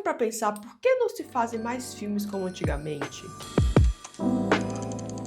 pra pensar por que não se fazem mais filmes como antigamente?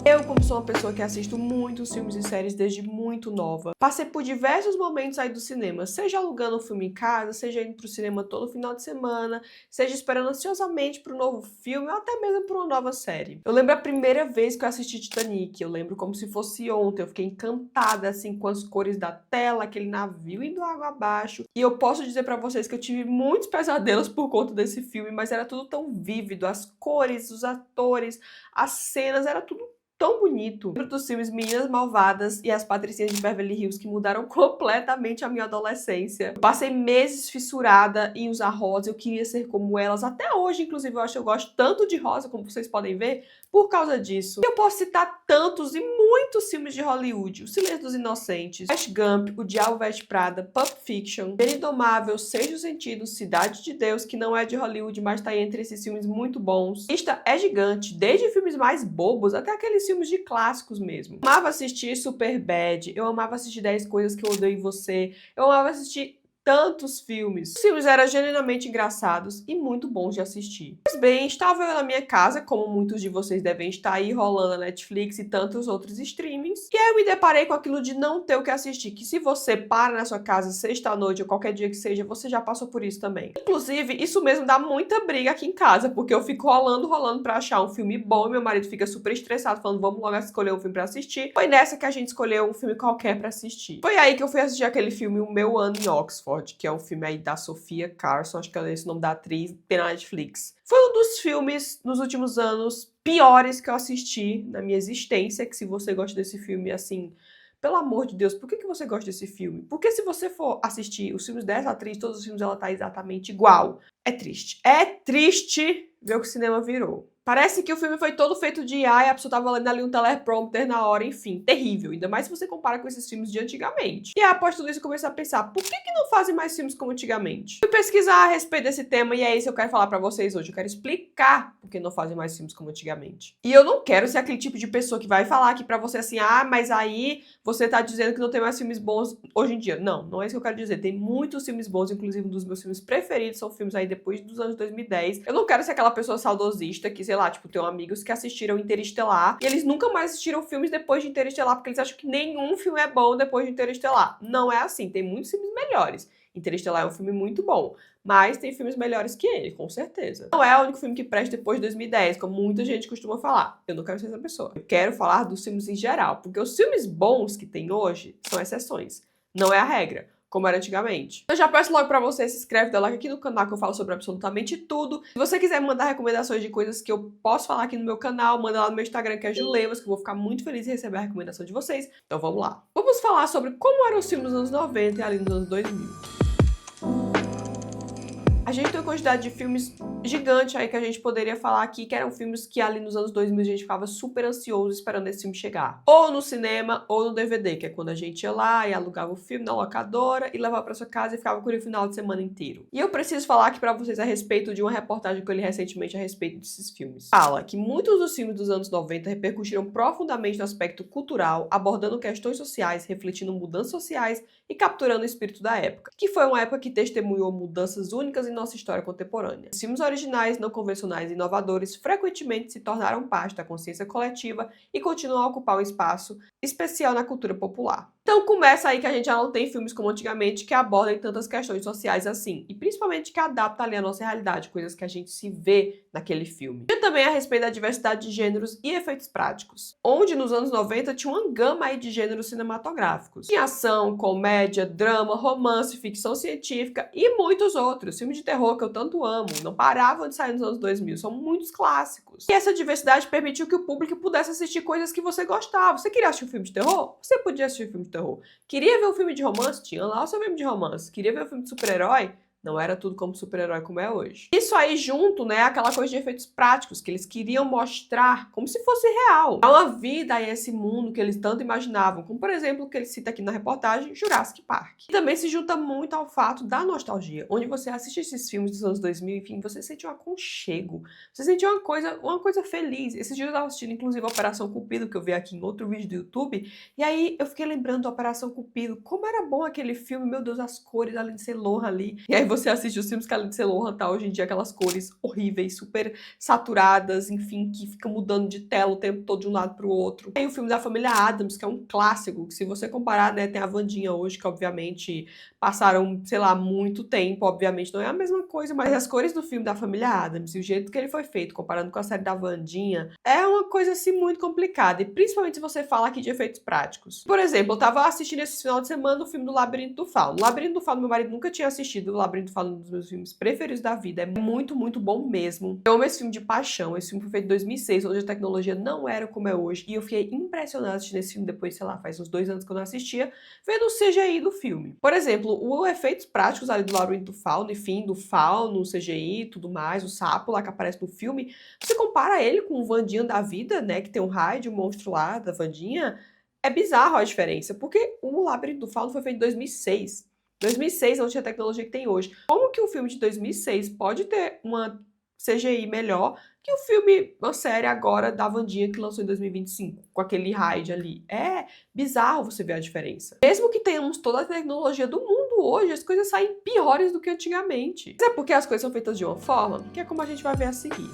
Eu, como sou uma pessoa que assisto muitos filmes e séries desde muito nova, passei por diversos momentos aí do cinema, seja alugando um filme em casa, seja indo pro cinema todo final de semana, seja esperando ansiosamente pro novo filme ou até mesmo por uma nova série. Eu lembro a primeira vez que eu assisti Titanic, eu lembro como se fosse ontem, eu fiquei encantada assim com as cores da tela, aquele navio indo água abaixo, e eu posso dizer pra vocês que eu tive muitos pesadelos por conta desse filme, mas era tudo tão vívido, as cores, os atores, as cenas, era tudo tão bonito. Lembro dos filmes Meninas Malvadas e As Patricinhas de Beverly Hills, que mudaram completamente a minha adolescência. Eu passei meses fissurada em usar rosa, eu queria ser como elas. Até hoje, inclusive, eu acho que eu gosto tanto de rosa, como vocês podem ver, por causa disso. Eu posso citar tantos e muitos filmes de Hollywood. O Silêncio dos Inocentes, Forrest Gump, O Diabo Veste Prada, Pulp Fiction, Ben Indomável, Sexto Sentido, Cidade de Deus, que não é de Hollywood, mas tá aí entre esses filmes muito bons. A lista é gigante, desde filmes mais bobos até aqueles filmes de clássicos mesmo. Eu amava assistir Superbad, eu amava assistir 10 Coisas que Eu Odeio em Você, eu amava assistir tantos filmes. Os filmes eram genuinamente engraçados e muito bons de assistir. Pois bem, estava eu na minha casa, como muitos de vocês devem estar aí, rolando a Netflix e tantos outros streamings, e aí eu me deparei com aquilo de não ter o que assistir, que se você para na sua casa sexta-noite ou qualquer dia que seja, você já passou por isso também. Inclusive, isso mesmo dá muita briga aqui em casa, porque eu fico rolando pra achar um filme bom e meu marido fica super estressado, falando, vamos logo escolher um filme pra assistir. Foi nessa que a gente escolheu um filme qualquer pra assistir. Foi aí que eu fui assistir aquele filme O Meu Ano em Oxford, que é um filme aí da Sofia Carson, acho que é esse o nome da atriz, tem na Netflix. Foi um dos filmes, nos últimos anos, piores que eu assisti na minha existência, que se você gosta desse filme, assim, pelo amor de Deus, por que você gosta desse filme? Porque se você for assistir os filmes dessa atriz, todos os filmes ela tá exatamente igual. É triste. É triste ver o que o cinema virou. Parece que o filme foi todo feito de IA e a pessoa tava lendo ali um teleprompter na hora, enfim, terrível. Ainda mais se você compara com esses filmes de antigamente. E após tudo isso eu comecei a pensar, por que não fazem mais filmes como antigamente? Fui pesquisar a respeito desse tema e é isso que eu quero falar pra vocês hoje. Eu quero explicar por que não fazem mais filmes como antigamente. E eu não quero ser aquele tipo de pessoa que vai falar aqui pra você assim, ah, mas aí você tá dizendo que não tem mais filmes bons hoje em dia. Não, não é isso que eu quero dizer. Tem muitos filmes bons, inclusive um dos meus filmes preferidos são filmes aí depois dos anos 2010. Eu não quero ser aquela pessoa saudosista que, sei lá, tipo, tenho amigos que assistiram Interestelar e eles nunca mais assistiram filmes depois de Interestelar porque eles acham que nenhum filme é bom depois de Interestelar. Não é assim, tem muitos filmes melhores. Interestelar é um filme muito bom, mas tem filmes melhores que ele, com certeza. Não é o único filme que presta depois de 2010, como muita gente costuma falar. Eu não quero ser essa pessoa. Eu quero falar dos filmes em geral, porque os filmes bons que tem hoje são exceções, não é a regra, como era antigamente. Eu já peço logo pra você, se inscreve, dá like aqui no canal que eu falo sobre absolutamente tudo. Se você quiser me mandar recomendações de coisas que eu posso falar aqui no meu canal, manda lá no meu Instagram, que é Julevas, que eu vou ficar muito feliz em receber a recomendação de vocês. Então vamos lá. Vamos falar sobre como eram os filmes nos anos 90 e ali nos anos 2000. A gente tem uma quantidade de filmes gigante aí que a gente poderia falar aqui, que eram filmes que ali nos anos 2000 a gente ficava super ansioso esperando esse filme chegar. Ou no cinema, ou no DVD, que é quando a gente ia lá e alugava o filme na locadora e levava pra sua casa e ficava com ele o final de semana inteiro. E eu preciso falar aqui pra vocês a respeito de uma reportagem que eu li recentemente a respeito desses filmes. Fala que muitos dos filmes dos anos 90 repercutiram profundamente no aspecto cultural, abordando questões sociais, refletindo mudanças sociais e capturando o espírito da época, que foi uma época que testemunhou mudanças únicas em nossa história contemporânea. Os filmes originais, não convencionais e inovadores frequentemente se tornaram parte da consciência coletiva e continuam a ocupar um espaço especial na cultura popular. Então começa aí que a gente já não tem filmes como antigamente que abordem tantas questões sociais assim, e principalmente que adaptam ali a nossa realidade, coisas que a gente se vê naquele filme. E também a respeito da diversidade de gêneros e efeitos práticos, onde nos anos 90 tinha uma gama aí de gêneros cinematográficos. Tinha ação, comédia, drama, romance, ficção científica e muitos outros. Filmes de terror que eu tanto amo, não paravam de sair nos anos 2000, são muitos clássicos. E essa diversidade permitiu que o público pudesse assistir coisas que você gostava. Você queria assistir um filme de terror? Você podia assistir um filme de terror. Queria ver um filme de romance? Tinha lá o seu filme de romance. Queria ver um filme de super-herói? Não era tudo como super-herói como é hoje. Isso aí junto, né, aquela coisa de efeitos práticos, que eles queriam mostrar como se fosse real. Há uma vida a esse mundo que eles tanto imaginavam, como por exemplo o que ele cita aqui na reportagem, Jurassic Park. E também se junta muito ao fato da nostalgia, onde você assiste esses filmes dos anos 2000, enfim, você sente um aconchego, você sente uma coisa feliz. Esses dias eu estava assistindo inclusive a Operação Cupido, que eu vi aqui em outro vídeo do YouTube, e aí eu fiquei lembrando da Operação Cupido, como era bom aquele filme, meu Deus, as cores, a Lindsay Lohan ali. E aí você assiste os filmes que a Lindsay Lohan tá hoje em dia, aquelas cores horríveis, super saturadas, enfim, que fica mudando de tela o tempo todo de um lado pro outro. Tem o filme da família Addams, que é um clássico, que se você comparar, né, tem a Wandinha hoje, que obviamente passaram, sei lá, muito tempo, obviamente não é a mesma coisa, mas as cores do filme da família Addams e o jeito que ele foi feito, comparando com a série da Wandinha, é uma coisa assim muito complicada, e principalmente se você fala aqui de efeitos práticos. Por exemplo, eu tava assistindo esse final de semana o filme do Labirinto do Fauno. O Labirinto do Fauno, meu marido nunca tinha assistido. O Labirinto do Fauno é um dos meus filmes preferidos da vida. É muito, muito bom mesmo. Eu amo esse filme de paixão. Esse filme foi feito em 2006, onde a tecnologia não era como é hoje. E eu fiquei impressionada assistindo esse filme depois, sei lá, faz uns 2 anos que eu não assistia, vendo o CGI do filme. Por exemplo, os efeitos práticos ali do Labirinto do Fauno, enfim, do fauno, o CGI e tudo mais, o sapo lá que aparece no filme, você compara ele com o Wandinha da vida, né, que tem um raio de um monstro lá da Wandinha, é bizarro a diferença, porque o Labirinto do Fauno foi feito em 2006. 2006 não tinha a tecnologia que tem hoje. Como que um filme de 2006 pode ter uma CGI melhor que o filme, uma série agora da Wandinha que lançou em 2025, com aquele raid ali? É bizarro você ver a diferença. Mesmo que tenhamos toda a tecnologia do mundo hoje, as coisas saem piores do que antigamente. Mas é porque as coisas são feitas de uma forma, que é como a gente vai ver a seguir.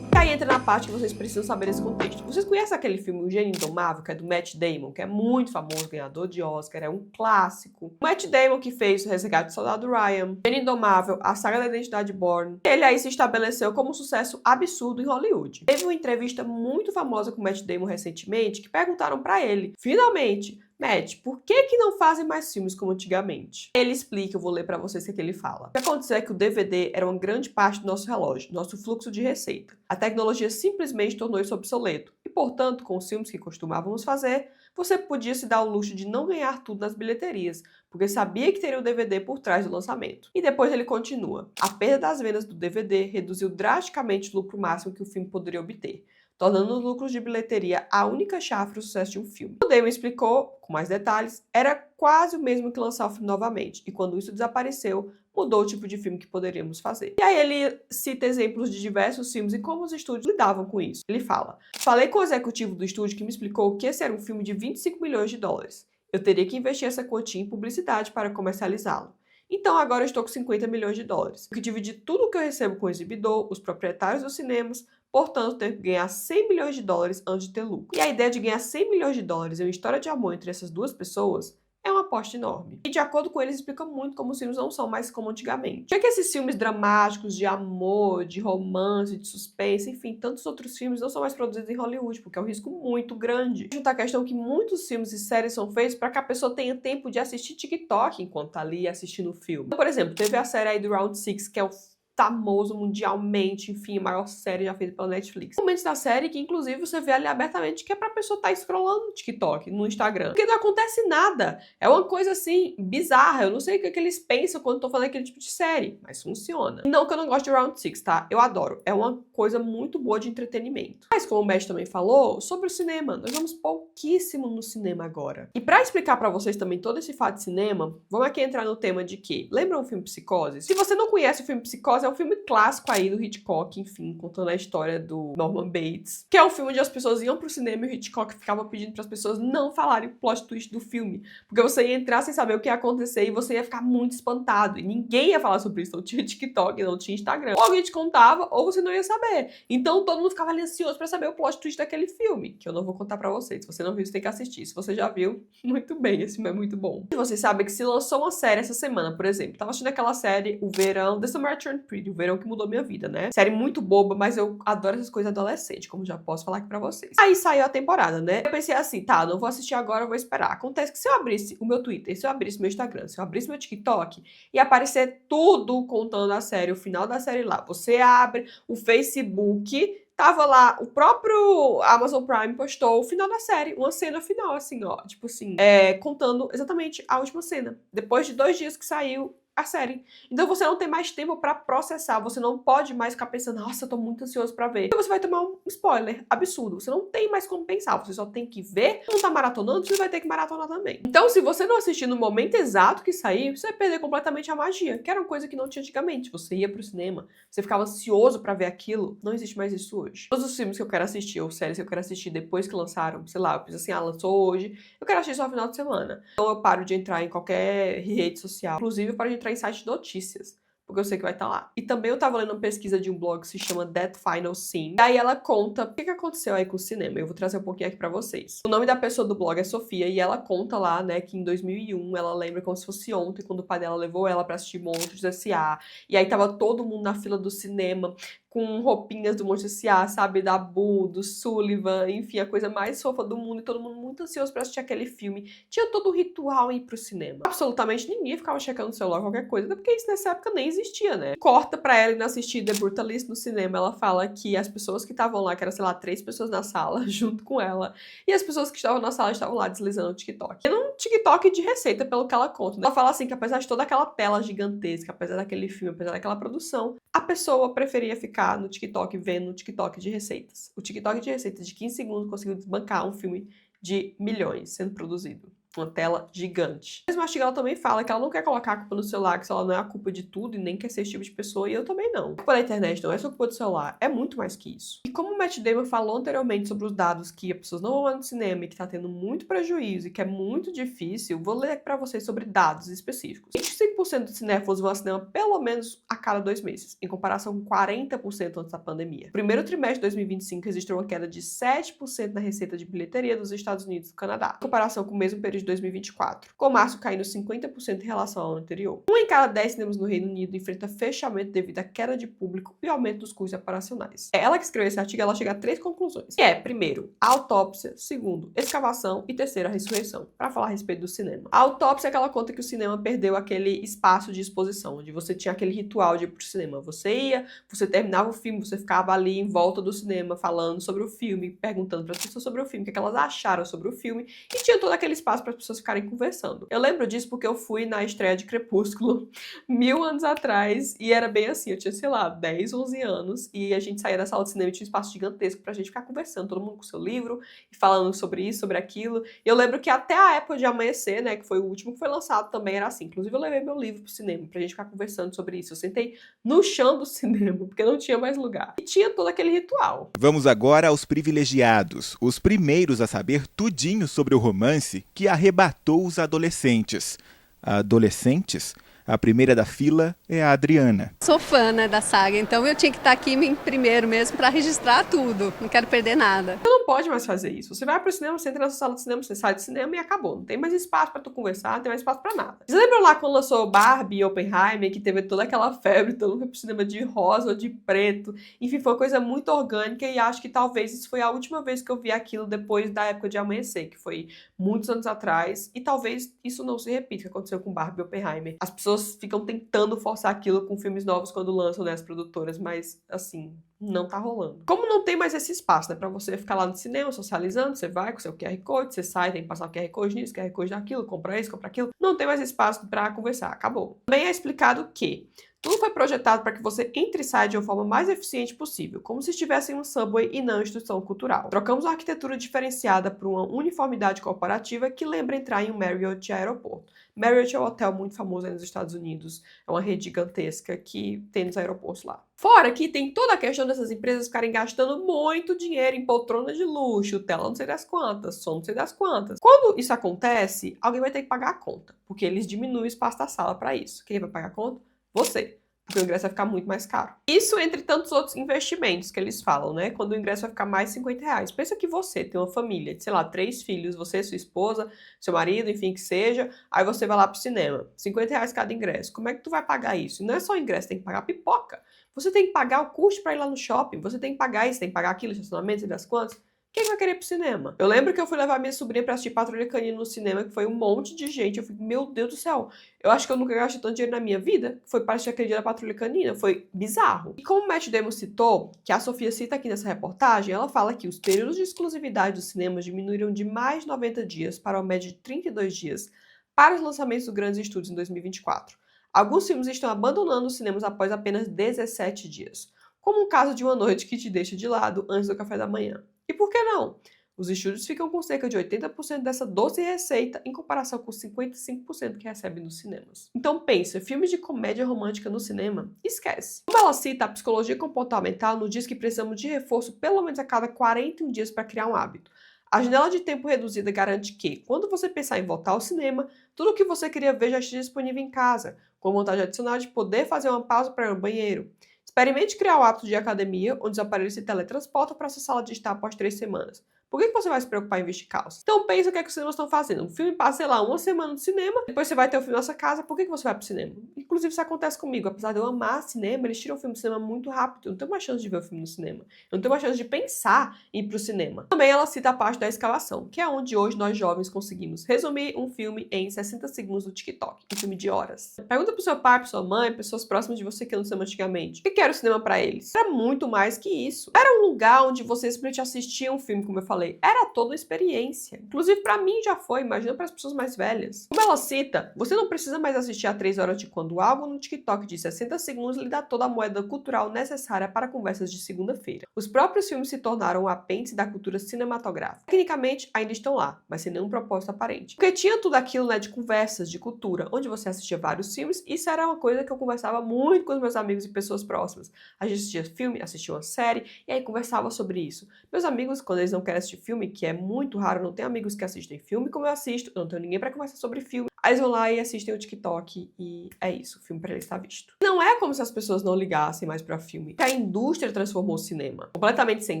Aí entra na parte que vocês precisam saber esse contexto. Vocês conhecem aquele filme O Gênio Indomável, que é do Matt Damon, que é muito famoso, ganhador de Oscar, é um clássico. O Matt Damon que fez O Resgate do Soldado Ryan, Gênio Indomável, A Saga da Identidade Bourne. Ele aí se estabeleceu como um sucesso absurdo em Hollywood. Teve uma entrevista muito famosa com o Matt Damon recentemente, que perguntaram pra ele, finalmente, Matt, por que não fazem mais filmes como antigamente? Ele explica, eu vou ler pra vocês o que ele fala. O que aconteceu é que o DVD era uma grande parte do nosso relógio, nosso fluxo de receita. A tecnologia simplesmente tornou isso obsoleto. E, portanto, com os filmes que costumávamos fazer, você podia se dar o luxo de não ganhar tudo nas bilheterias, porque sabia que teria o DVD por trás do lançamento. E depois ele continua. A perda das vendas do DVD reduziu drasticamente o lucro máximo que o filme poderia obter, tornando os lucros de bilheteria a única chave para o sucesso de um filme. O Damon explicou, com mais detalhes, era quase o mesmo que lançar o filme novamente, e quando isso desapareceu, mudou o tipo de filme que poderíamos fazer. E aí ele cita exemplos de diversos filmes e como os estúdios lidavam com isso. Ele fala, falei com o executivo do estúdio que me explicou que esse era um filme de 25 milhões de dólares. Eu teria que investir essa quantia em publicidade para comercializá-lo. Então agora eu estou com 50 milhões de dólares. Eu que dividir tudo o que eu recebo com o exibidor, os proprietários dos cinemas, portanto, tenho que ganhar 100 milhões de dólares antes de ter lucro. E a ideia de ganhar 100 milhões de dólares em uma história de amor entre essas duas pessoas é uma aposta enorme. E de acordo com eles, explica muito como os filmes não são mais como antigamente. Já que esses filmes dramáticos, de amor, de romance, de suspense, enfim, tantos outros filmes não são mais produzidos em Hollywood, porque é um risco muito grande. Junto à questão que muitos filmes e séries são feitos para que a pessoa tenha tempo de assistir TikTok enquanto tá ali assistindo o filme. Então, por exemplo, teve a série aí do Round Six, que é o famoso mundialmente, enfim, a maior série já feita pela Netflix. Momentos da série que, inclusive, você vê ali abertamente que é pra pessoa estar scrollando no TikTok, no Instagram. Porque não acontece nada. É uma coisa, assim, bizarra. Eu não sei o que eles pensam quando estão falando aquele tipo de série, mas funciona. E não que eu não gosto de Round Six, tá? Eu adoro. É uma coisa muito boa de entretenimento. Mas, como o Matt também falou, sobre o cinema. Nós vamos pouquíssimo no cinema agora. E pra explicar pra vocês também todo esse fato de cinema, vamos aqui entrar no tema de que, lembram o filme Psicose? Se você não conhece o filme Psicose, é um filme clássico aí do Hitchcock, enfim, contando a história do Norman Bates, que é um filme onde as pessoas iam pro cinema e o Hitchcock ficava pedindo para as pessoas não falarem o plot twist do filme, porque você ia entrar sem saber o que ia acontecer e você ia ficar muito espantado, e ninguém ia falar sobre isso, não tinha TikTok, não tinha Instagram. Ou alguém te contava, ou você não ia saber. Então todo mundo ficava ali ansioso para saber o plot twist daquele filme, que eu não vou contar para vocês. Se você não viu, você tem que assistir. Se você já viu, muito bem, esse filme é muito bom. E vocês sabem que se lançou uma série essa semana, por exemplo, tava assistindo aquela série, O Verão, The Summer Turned Pretty, o verão que mudou minha vida, né? Série muito boba, mas eu adoro essas coisas adolescentes, como já posso falar aqui pra vocês. Aí saiu a temporada, né? Eu pensei assim, tá, não vou assistir agora, eu vou esperar. Acontece que se eu abrisse o meu Twitter, se eu abrisse meu Instagram, se eu abrisse meu TikTok, ia aparecer tudo contando a série, o final da série lá. Você abre o Facebook, tava lá, o próprio Amazon Prime postou o final da série, uma cena final, assim, ó, tipo assim, contando exatamente a última cena. Depois de 2 dias que saiu, a série. Então você não tem mais tempo pra processar, você não pode mais ficar pensando, nossa, eu tô muito ansioso pra ver. Então você vai tomar um spoiler absurdo, você não tem mais como pensar, você só tem que ver. Não tá maratonando, você vai ter que maratonar também. Então se você não assistir no momento exato que sair, você vai perder completamente a magia, que era uma coisa que não tinha antigamente. Você ia pro cinema, você ficava ansioso pra ver aquilo, não existe mais isso hoje. Todos os filmes que eu quero assistir, ou séries que eu quero assistir depois que lançaram, sei lá, eu fiz assim, lançou hoje, eu quero assistir só no final de semana. Então eu paro de entrar em qualquer rede social, inclusive eu paro de entrar em site de notícias, porque eu sei que vai estar lá. E também eu tava lendo uma pesquisa de um blog que se chama That Final Scene. E aí ela conta o que aconteceu aí com o cinema. Eu vou trazer um pouquinho aqui pra vocês. O nome da pessoa do blog é Sofia, e ela conta lá, né, que em 2001 ela lembra como se fosse ontem, quando o pai dela levou ela pra assistir Monstros S.A. E aí tava todo mundo na fila do cinema, com roupinhas do Monstros S.A., sabe? Da Boo, do Sullivan, enfim, a coisa mais fofa do mundo, e todo mundo muito ansioso pra assistir aquele filme. Tinha todo o ritual em ir pro cinema. Absolutamente ninguém ficava checando o celular, qualquer coisa, até porque isso nessa época nem existia, né? Corta pra ela ir assistir The Brutalist no cinema, ela fala que as pessoas que estavam lá, que eram, sei lá, 3 pessoas na sala, junto com ela, e as pessoas que estavam na sala estavam lá deslizando o TikTok. Era um TikTok de receita, pelo que ela conta. Ela fala assim, que apesar de toda aquela tela gigantesca, apesar daquele filme, apesar daquela produção, a pessoa preferia ficar no TikTok vendo o TikTok de receitas. O TikTok de receitas de 15 segundos conseguiu desbancar um filme de milhões sendo produzido. Uma tela gigante. Mas o artigo ela também fala que ela não quer colocar a culpa no celular, que ela não é a culpa de tudo e nem quer ser esse tipo de pessoa, e eu também não. A culpa da internet não é só culpa do celular, é muito mais que isso. E como o Matt Damon falou anteriormente sobre os dados que as pessoas não vão lá no cinema e que tá tendo muito prejuízo e que é muito difícil, vou ler aqui pra vocês sobre dados específicos. 25% dos cinéfilos vão ao cinema pelo menos a cada 2 meses, em comparação com 40% antes da pandemia. No primeiro trimestre de 2025 registrou uma queda de 7% na receita de bilheteria dos Estados Unidos e do Canadá, em comparação com o mesmo período de 2024, com março caindo 50% em relação ao ano anterior. 1 em cada 10 cinemas no Reino Unido enfrenta fechamento devido à queda de público e aumento dos custos operacionais. Ela que escreveu esse artigo, ela chega a 3 conclusões. Que é, primeiro, a autópsia, segundo, escavação e terceiro, a ressurreição, para falar a respeito do cinema. A autópsia é aquela conta que o cinema perdeu aquele espaço de exposição, onde você tinha aquele ritual de ir pro cinema. Você ia, você terminava o filme, você ficava ali em volta do cinema falando sobre o filme, perguntando para as pessoas sobre o filme, o que elas acharam sobre o filme, e tinha todo aquele espaço para as pessoas ficarem conversando. Eu lembro disso porque eu fui na estreia de Crepúsculo 1000 anos atrás, e era bem assim, eu tinha, sei lá, 10, 11 anos, e a gente saía da sala de cinema e tinha um espaço gigantesco pra gente ficar conversando, todo mundo com seu livro, e falando sobre isso, sobre aquilo. E eu lembro que até a época de Amanhecer, né, que foi o último que foi lançado, também era assim. Inclusive eu levei meu livro pro cinema, pra gente ficar conversando sobre isso. Eu sentei no chão do cinema, porque não tinha mais lugar. E tinha todo aquele ritual. Vamos agora aos privilegiados, os primeiros a saber tudinho sobre o romance que arrebatou os adolescentes. Adolescentes? A primeira da fila é a Adriana. Sou fã, né, da saga, então eu tinha que estar aqui em primeiro mesmo para registrar tudo. Não quero perder nada. Você não pode mais fazer isso. Você vai pro cinema, você entra na sua sala de cinema, você sai do cinema e acabou. Não tem mais espaço pra tu conversar, não tem mais espaço pra nada. Vocês lembram lá quando lançou Barbie e Oppenheimer, que teve toda aquela febre, todo mundo foi pro cinema de rosa ou de preto. Enfim, foi uma coisa muito orgânica, e acho que talvez isso foi a última vez que eu vi aquilo depois da época de Amanhecer, que foi muitos anos atrás, e talvez isso não se repita, o que aconteceu com Barbie e Oppenheimer. As pessoas ficam tentando forçar aquilo com filmes novos quando lançam, né, as produtoras, mas, assim, não tá rolando. Como não tem mais esse espaço, né, pra você ficar lá no cinema socializando, você vai com seu QR Code, você sai, tem que passar o QR Code nisso, QR Code naquilo, compra isso, compra aquilo, não tem mais espaço pra conversar, acabou. Também é explicado que tudo foi projetado para que você entre e saia de uma forma mais eficiente possível, como se estivesse em um subway e não em instituição cultural. Trocamos uma arquitetura diferenciada por uma uniformidade corporativa que lembra entrar em um Marriott de aeroporto. Marriott é um hotel muito famoso aí nos Estados Unidos, é uma rede gigantesca que tem nos aeroportos lá. Fora que tem toda a questão dessas empresas ficarem gastando muito dinheiro em poltronas de luxo, tela não sei das quantas, som não sei das quantas. Quando isso acontece, alguém vai ter que pagar a conta, porque eles diminuem o espaço da sala para isso. Quem vai pagar a conta? Você. Porque o ingresso vai ficar muito mais caro. Isso entre tantos outros investimentos que eles falam, né? Quando o ingresso vai ficar mais de R$50. Pensa que você tem uma família de, sei lá, 3 filhos, você, sua esposa, seu marido, enfim, que seja, aí você vai lá pro cinema. R$50 cada ingresso. Como é que tu vai pagar isso? E não é só ingresso, tem que pagar pipoca. Você tem que pagar o custo pra ir lá no shopping, você tem que pagar isso, tem que pagar aquilo, estacionamento, sei das quantas. Quem vai querer ir pro cinema? Eu lembro que eu fui levar minha sobrinha pra assistir Patrulha Canina no cinema, que foi um monte de gente. Eu falei, meu Deus do céu, eu acho que eu nunca gastei tanto dinheiro na minha vida. Foi para assistir aquele dia da Patrulha Canina, foi bizarro. E como o Matt Damon citou, que a Sofia cita aqui nessa reportagem, ela fala que os períodos de exclusividade dos cinemas diminuíram de mais de 90 dias para uma média de 32 dias para os lançamentos dos grandes estúdios em 2024. Alguns filmes estão abandonando os cinemas após apenas 17 dias, como o caso de Uma Noite que Te Deixa de Lado antes do café da manhã. E por que não? Os estúdios ficam com cerca de 80% dessa doce receita em comparação com os 55% que recebem nos cinemas. Então pensa, filmes de comédia romântica no cinema? Esquece. Como ela cita, a psicologia comportamental nos diz que precisamos de reforço pelo menos a cada 41 dias para criar um hábito. A janela de tempo reduzida garante que, quando você pensar em voltar ao cinema, tudo o que você queria ver já esteja disponível em casa, com vantagem adicional de poder fazer uma pausa para ir ao banheiro. Experimente criar o hábito de academia, onde os aparelhos se teletransportam para sua sala de estar após 3 semanas. Por que você vai se preocupar em vestir calça? Então pensa o que é que os cinemas estão fazendo. Um filme passa, sei lá, uma semana no cinema, depois você vai ter o filme na sua casa, por que você vai pro cinema? Inclusive isso acontece comigo, apesar de eu amar cinema, eles tiram o filme do cinema muito rápido. Eu não tenho mais chance de ver o filme no cinema. Eu não tenho mais chance de pensar em ir pro cinema. Também ela cita a parte da escalação, que é onde hoje nós jovens conseguimos resumir um filme em 60 segundos no TikTok. Um filme de horas. Pergunta pro seu pai, pra sua mãe, pessoas próximas de você que no cinema antigamente. O que era o cinema pra eles? Era muito mais que isso. Era um lugar onde você simplesmente assistia um filme, como eu falei. Era toda uma experiência. Inclusive, pra mim já foi, imagina para as pessoas mais velhas. Como ela cita, você não precisa mais assistir a 3 horas de quando algo no TikTok de 60 segundos lhe dá toda a moeda cultural necessária para conversas de segunda-feira. Os próprios filmes se tornaram um apêndice da cultura cinematográfica. Tecnicamente, ainda estão lá, mas sem nenhum propósito aparente. Porque tinha tudo aquilo, né, de conversas, de cultura, onde você assistia vários filmes. Isso era uma coisa que eu conversava muito com os meus amigos e pessoas próximas. A gente assistia filme, assistia uma série, e aí conversava sobre isso. Meus amigos, quando eles não querem assistir filme, que é muito raro, eu não tenho amigos que assistem filme como eu assisto, eu não tenho ninguém pra conversar sobre filme. Aí eles vão lá e assistem o TikTok e é isso, o filme pra eles está visto. Não é como se as pessoas não ligassem mais pra filme. A indústria transformou o cinema. Completamente sem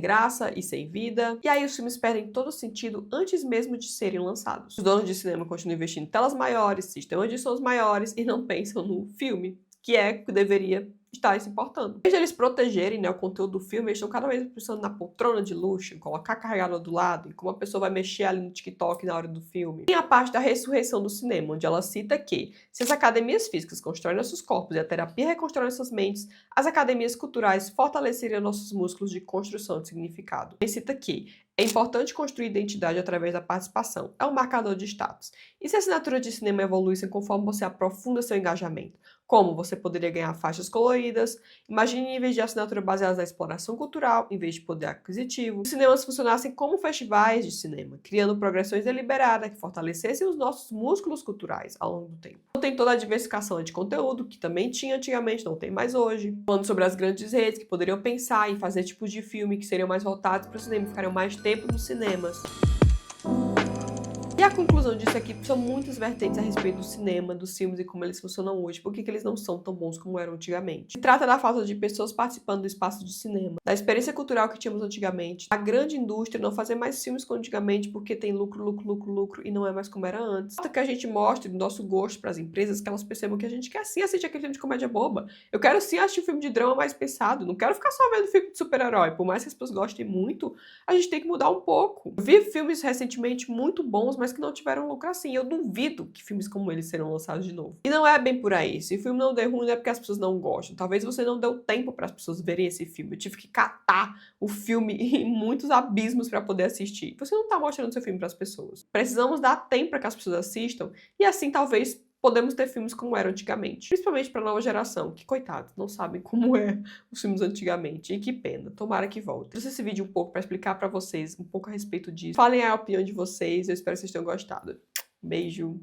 graça e sem vida. E aí os filmes perdem todo o sentido antes mesmo de serem lançados. Os donos de cinema continuam investindo em telas maiores, sistemas de sons maiores e não pensam no filme, que é o que deveria estar se importando. Em vez de eles protegerem, né, o conteúdo do filme, eles estão cada vez pensando na poltrona de luxo, em colocar carregador do lado, em como a pessoa vai mexer ali no TikTok na hora do filme. Tem a parte da ressurreição do cinema, onde ela cita que, se as academias físicas constroem nossos corpos e a terapia reconstrói nossas mentes, as academias culturais fortaleceriam nossos músculos de construção de significado. Ele cita que é importante construir identidade através da participação. É um marcador de status. E se a assinatura de cinema evoluísse conforme você aprofunda seu engajamento? Como você poderia ganhar faixas coloridas? Imagine níveis de assinatura baseados na exploração cultural, em vez de poder aquisitivo. Os cinemas funcionassem como festivais de cinema, criando progressões deliberadas que fortalecessem os nossos músculos culturais ao longo do tempo. Tem toda a diversificação de conteúdo, que também tinha antigamente, não tem mais hoje. Falando sobre as grandes redes que poderiam pensar em fazer tipos de filme que seriam mais voltados para o cinema, ficariam mais tempo nos cinemas. E a conclusão disso é que são muitas vertentes a respeito do cinema, dos filmes e como eles funcionam hoje, por que eles não são tão bons como eram antigamente. Se trata da falta de pessoas participando do espaço de cinema, da experiência cultural que tínhamos antigamente, a grande indústria não fazer mais filmes como antigamente porque tem lucro e não é mais como era antes. Falta que a gente mostre o nosso gosto para as empresas, que elas percebam que a gente quer sim assistir aquele filme de comédia boba. Eu quero sim assistir um filme de drama mais pensado, não quero ficar só vendo filme de super-herói. Por mais que as pessoas gostem muito, a gente tem que mudar um pouco. Eu vi filmes recentemente muito bons, mas que não tiveram lucro assim. Eu duvido que filmes como eles serão lançados de novo. E não é bem por aí. Se o filme não der ruim, não é porque as pessoas não gostam. Talvez você não deu tempo para as pessoas verem esse filme. Eu tive que catar o filme em muitos abismos para poder assistir. Você não tá mostrando seu filme para as pessoas. Precisamos dar tempo para que as pessoas assistam e assim talvez podemos ter filmes como eram antigamente. Principalmente para a nova geração, que, coitados, não sabem como é os filmes antigamente. E que pena. Tomara que volte. Trouxe esse vídeo um pouco para explicar para vocês um pouco a respeito disso. Falem a opinião de vocês. Eu espero que vocês tenham gostado. Beijo.